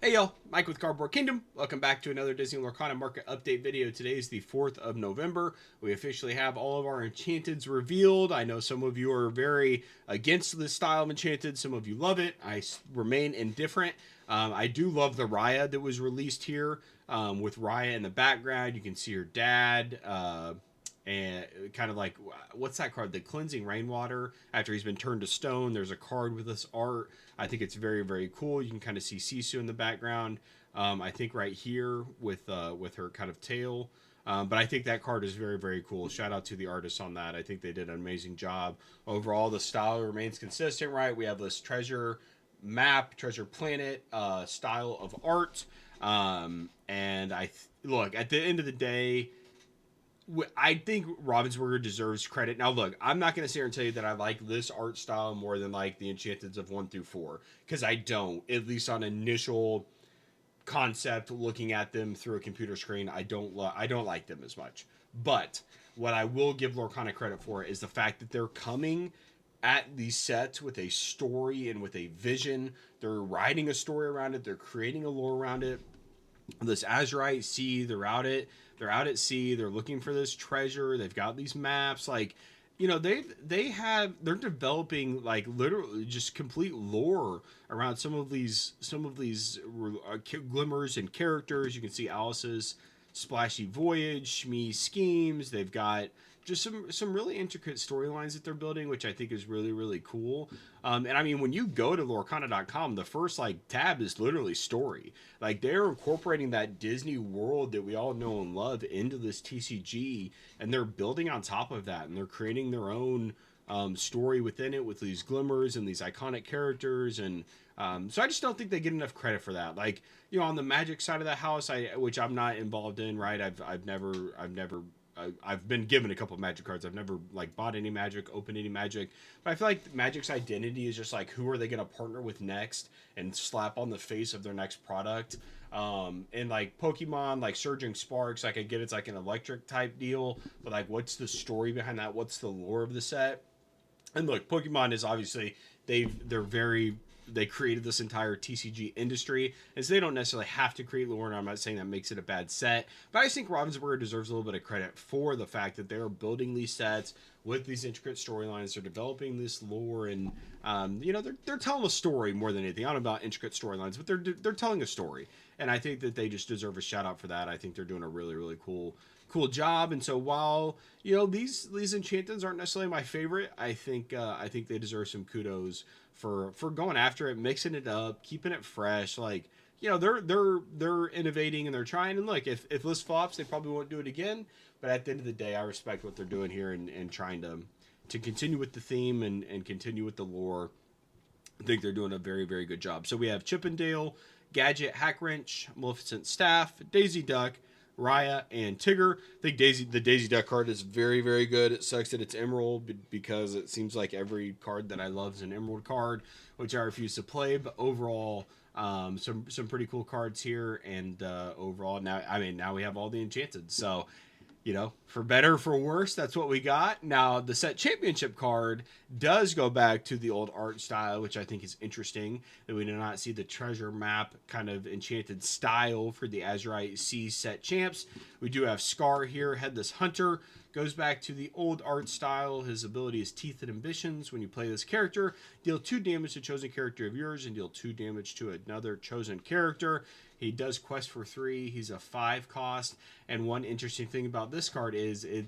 Hey y'all, Mike with Cardboard Kingdom. Welcome back to another Disney Lorcana market update video. Today is the 4th of November. We officially have all of our enchanteds revealed. I know some of you are very against this style of enchanted. Some of you love it. I remain indifferent. I do love the Raya that was released here with Raya in the background. You can see her dad. And kind of like, what's that card? The cleansing rainwater. After he's been turned to stone, there's a card with this art. I think it's very, very cool. You can kind of see Sisu in the background. I think right here with her kind of tail. But I think that card is very, very cool. Shout out to the artists on that. I think they did an amazing job. Overall, the style remains consistent, right? We have this treasure map, treasure planet style of art. And look, at the end of the day, I think Ravensburger deserves credit. Now, look, I'm not going to sit here and tell you that I like this art style more than like the Enchanteds of 1 through 4, because I don't. At least on initial concept, looking at them through a computer screen, I don't like them as much. But what I will give Lorcana credit for is the fact that they're coming at these sets with a story and with a vision. They're writing a story around it. They're creating a lore around it. This Azurite Sea, they're out at sea. They're looking for this treasure. They've got these maps. Like, they're developing like literally just complete lore around some of these glimmers and characters. You can see Alice's splashy voyage, Shmi schemes. They've got just some really intricate storylines that they're building, which I think is really really cool. And I mean, when you go to lorcana.com, the first like tab is literally story. Like they're incorporating that Disney world that we all know and love into this TCG, and they're building on top of that, and they're creating their own story within it with these glimmers and these iconic characters. And so I just don't think they get enough credit for that. Like, on the Magic side of the house, which I'm not involved in, right? I've been given a couple of Magic cards. I've never like bought any Magic, opened any Magic, but I feel like Magic's identity is just like, who are they going to partner with next and slap on the face of their next product. And like Pokemon, like Surging Sparks, like I get it's like an electric type deal, but like, what's the story behind that? What's the lore of the set? And look, Pokemon is obviously they created this entire TCG industry, and so they don't necessarily have to create lore. And I'm not saying that makes it a bad set, but I just think Ravensburger deserves a little bit of credit for the fact that they're building these sets with these intricate storylines. They're developing this lore, and they're telling a story more than anything. I don't know about intricate storylines, but they're telling a story, and I think that they just deserve a shout out for that. I think they're doing a really really cool job. And so while these enchantments aren't necessarily my favorite, I think they deserve some kudos for going after it, mixing it up, keeping it fresh. Like, they're innovating and they're trying. And look, if this flops, they probably won't do it again. But at the end of the day, I respect what they're doing here, and trying to continue with the theme and continue with the lore. I think they're doing a very, very good job. So we have Chippendale, Gadget, Hackwrench, Maleficent Staff, Daisy Duck, Raya, and Tigger. I think the Daisy Duck card is very, very good. It sucks that it's Emerald because it seems like every card that I love is an Emerald card, which I refuse to play. But overall, some pretty cool cards here. And overall, now we have all the enchanted. So, for better for worse, that's what we got. Now, the set championship card does go back to the old art style, which I think is interesting, that we do not see the treasure map kind of enchanted style for the Azurite Sea set champs. We do have Scar here, Headless Hunter. Goes back to the old art style. His ability is Teeth and Ambitions. When you play this character, deal 2 damage to a chosen character of yours and deal 2 damage to another chosen character. He does quest for 3. He's a 5 cost. And one interesting thing about this card is it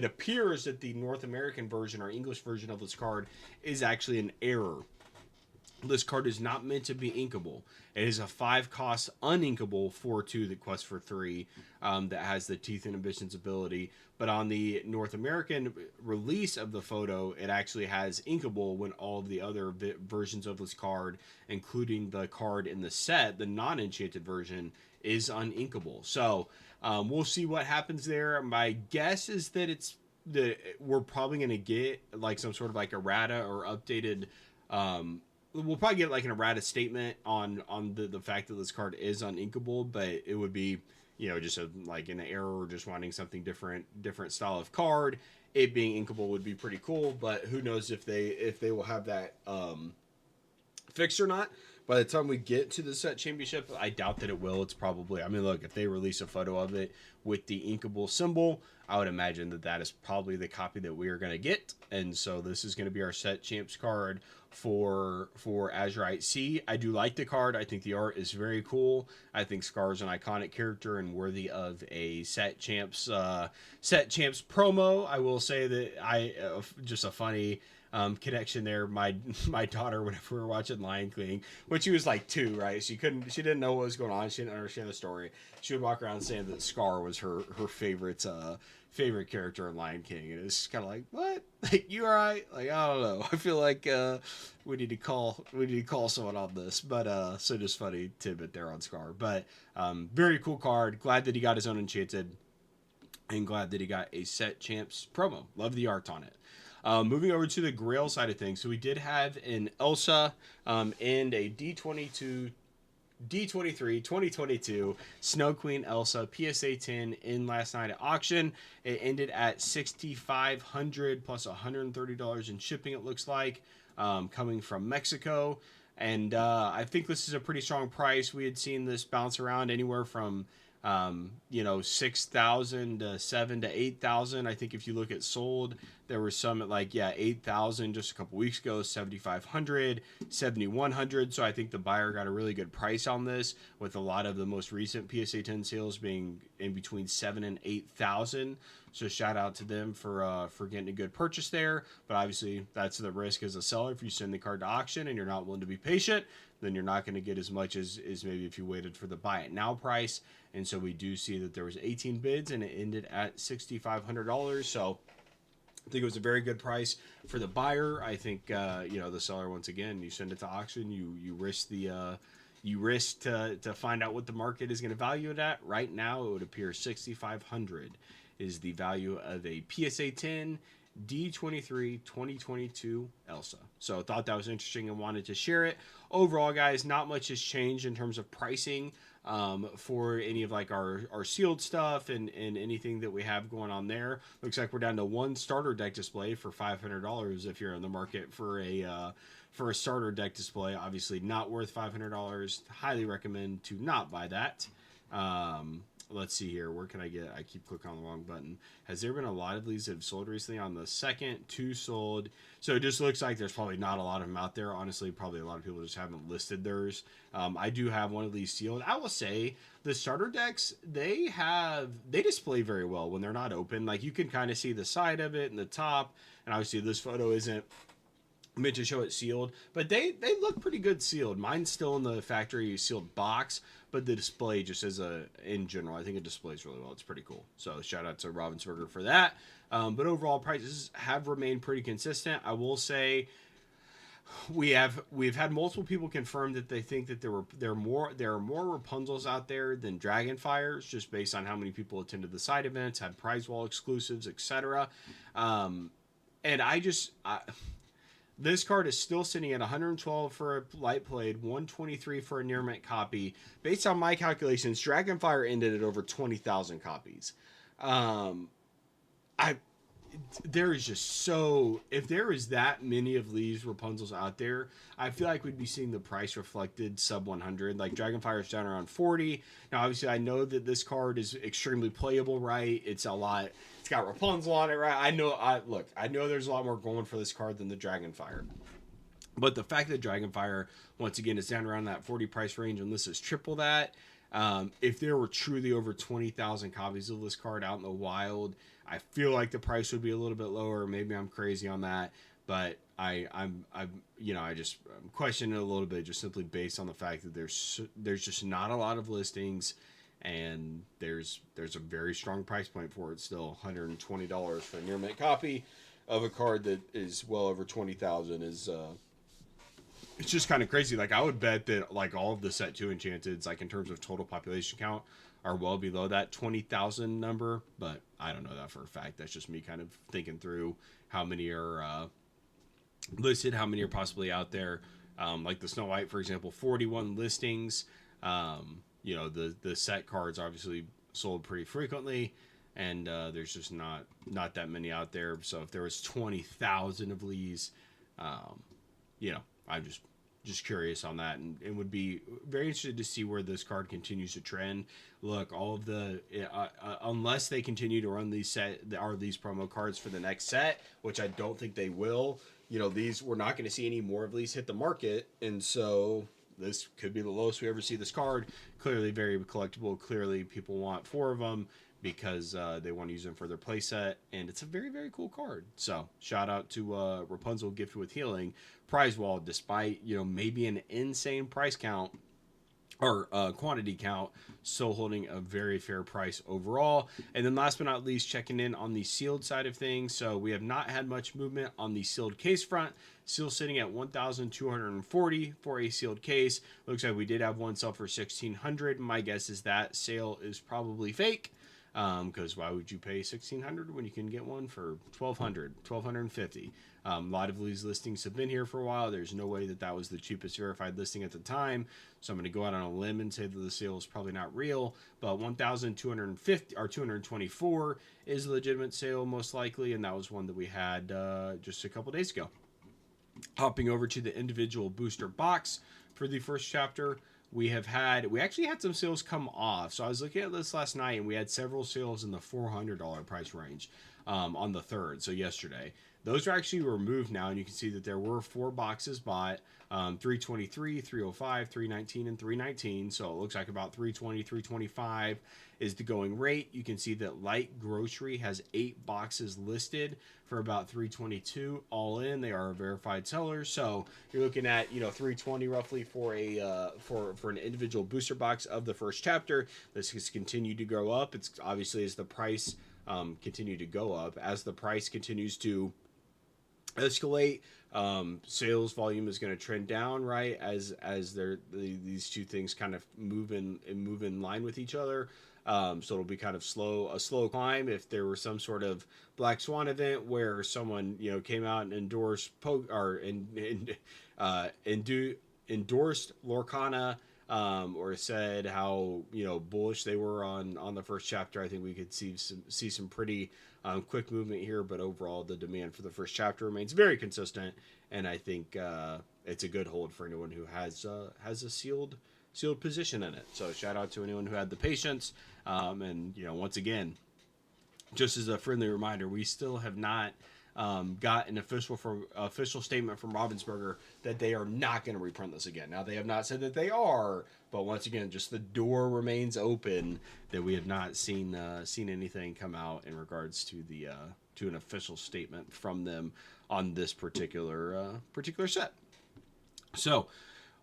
appears that the North American version or English version of this card is actually an error. This card is not meant to be inkable. It is a 5 cost uninkable 4/2 that quests for 3 that has the Teeth and Ambitions ability. But on the North American release of the photo, it actually has inkable when all of the other versions of this card, including the card in the set, the non-enchanted version, is uninkable. So we'll see what happens there. My guess is that we're probably going to get like some sort of like errata or updated we'll probably get like an errata statement on the fact that this card is uninkable, but it would be just like an error or just wanting something different style of card. It being inkable would be pretty cool, but who knows if they will have that fixed or not. By the time we get to the set championship, I doubt that it will. It's probably, I mean, look, if they release a photo of it with the inkable symbol, I would imagine that that is probably the copy that we are going to get. And so this is going to be our set champs card for Azurite Sea. I do like the card. I think the art is very cool. I think Scar is an iconic character and worthy of a set champs promo. I will say that just a funny connection there. My daughter, whenever we were watching Lion King, when she was like 2, right? She didn't know what was going on. She didn't understand the story. She would walk around saying that Scar was her favorite character in Lion King, and it's kind of like, what? Like, you all right? Like, I don't know. I feel like we need to call someone on this. But so just funny tidbit there on Scar. But very cool card. Glad that he got his own enchanted, and glad that he got a set champs promo. Love the art on it. Moving over to the Grail side of things, so we did have an Elsa and a D23 2022 Snow Queen Elsa PSA 10 in last night at auction. It ended at $6,500 plus $130 in shipping, it looks like, coming from Mexico. And I think this is a pretty strong price. We had seen this bounce around anywhere from 6,000 to 7,000 to 8,000. I think if you look at sold, there was some at 8,000 just a couple weeks ago, 7,500, 7,100. So I think the buyer got a really good price on this, with a lot of the most recent PSA 10 sales being in between 7,000 and 8,000. So shout out to them for getting a good purchase there. But obviously that's the risk as a seller. If you send the card to auction and you're not willing to be patient, then you're not going to get as much as maybe if you waited for the buy it now price. And so we do see that there was 18 bids and it ended at $6,500. So I think it was a very good price for the buyer. I think the seller, once again, you send it to auction, you risk to find out what the market is going to value it at. Right now, it would appear $6,500 is the value of a PSA 10 D23 2022 Elsa. So I thought that was interesting and wanted to share it. Overall, guys, not much has changed in terms of pricing for any of our sealed stuff and anything that we have going on there. Looks like we're down to one starter deck display for $500 if you're in the market for a starter deck display. Obviously not worth $500. Highly recommend to not buy that. Let's see here. Where can I get? I keep clicking on the wrong button. Has there been a lot of these that have sold recently? On the second, 2 sold. So it just looks like there's probably not a lot of them out there. Honestly, probably a lot of people just haven't listed theirs. I do have one of these sealed. I will say the starter decks, they display very well when they're not open. Like, you can kind of see the side of it and the top. And obviously this photo isn't meant to show it sealed, but they look pretty good sealed. Mine's still in the factory sealed box, but the display just in general, I think it displays really well. It's pretty cool. So shout out to Ravensburger for that. But overall prices have remained pretty consistent. I will say we've had multiple people confirm that they think that there are more Rapunzels out there than Dragonfires, just based on how many people attended the side events, had prize wall exclusives, etc. And this card is still sitting at 112 for a light played, 123 for a near mint copy. Based on my calculations, Dragonfire ended at over 20,000 copies. There is just if there is that many of these Rapunzels out there, I feel like we'd be seeing the price reflected sub 100. Like, Dragonfire is down around 40. Now, obviously, I know that this card is extremely playable, right? It's got Rapunzel on it, right? I know there's a lot more going for this card than the Dragonfire. But the fact that Dragonfire, once again, is down around that 40 price range, and this is triple that, if there were truly over 20,000 copies of this card out in the wild, I feel like the price would be a little bit lower. Maybe I'm crazy on that, but I'm questioning it a little bit, just simply based on the fact that there's just not a lot of listings, and there's a very strong price point for it still. $120 for a near mint copy of a card that is well over 20,000 is it's just kind of crazy. Like, I would bet that all of the set 2 enchanteds, in terms of total population count, are well below that 20,000 number, but I don't know that for a fact. That's just me kind of thinking through how many are listed, how many are possibly out there. Like the Snow White, for example, 41 listings. The set cards obviously sold pretty frequently, and there's just not that many out there. So if there was 20,000 of these, just curious on that, and would be very interested to see where this card continues to trend. Look, all of the unless they continue to run these promo cards for the next set, which I don't think they will. You know, these we're not going to see any more of these hit the market, and so this could be the lowest we ever see this card. Clearly very collectible. Clearly people want 4 of them because they want to use them for their playset, and it's a very, very cool card. So shout out to Rapunzel Gifted with Healing. Prize Wall, despite, you know, maybe an insane price count or quantity count, still holding a very fair price overall. And then last but not least, checking in on the sealed side of things. So we have not had much movement on the sealed case front. Still sitting at 1,240 for a sealed case. Looks like we did have one sell for 1,600. My guess is that sale is probably fake. Because why would you pay $1,600 when you can get one for $1,200, $1,250? A lot of these listings have been here for a while. There's no way that that was the cheapest verified listing at the time. So I'm going to go out on a limb and say that the sale is probably not real. But 1,250 or 224 is a legitimate sale most likely, and that was one that we had just a couple days ago. Hopping over to the individual booster box for the first chapter. We actually had some sales come off. So I was looking at this last night, and we had several sales in the $400 price range on the 3rd, so yesterday. Those are actually removed now, and you can see that there were 4 boxes bought, 323, 305, 319, and 319. So it looks like about 320, 325 is the going rate. You can see that Light Grocery has 8 boxes listed for about 322 all in. They are a verified seller, so you're looking at, you know, 320 roughly for a for an individual booster box of the first chapter. This has continued to grow up. It's obviously as the price continue to go up, as the price continues to escalate, sales volume is going to trend down, right, as these two things kind of move in line with each other. So it'll be kind of a slow climb. If there were some sort of black swan event where someone, you know, came out and endorsed endorsed Lorcana, or said how, you know, bullish they were on the first chapter, I think we could see some pretty quick movement here. But overall, the demand for the first chapter remains very consistent, and I think it's a good hold for anyone who has a sealed position in it. So shout out to anyone who had the patience. And, you know, once again, just as a friendly reminder, we still have not got an official statement from Ravensburger that they are not going to reprint this again. Now, they have not said that they are, but once again, just the door remains open that we have not seen anything come out in regards to the to an official statement from them on this particular set. So,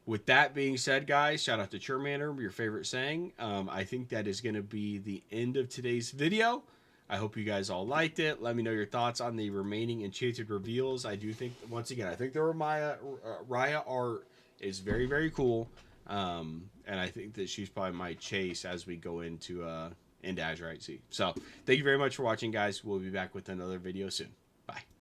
with that being said, guys, shout out to Charmander, your favorite saying. I think that is going to be the end of today's video. I hope you guys all liked it. Let me know your thoughts on the remaining enchanted reveals. I do think, once again, I think the Raya art is very, very cool. And I think that she's probably my chase as we go into Azurite Sea. So thank you very much for watching, guys. We'll be back with another video soon. Bye.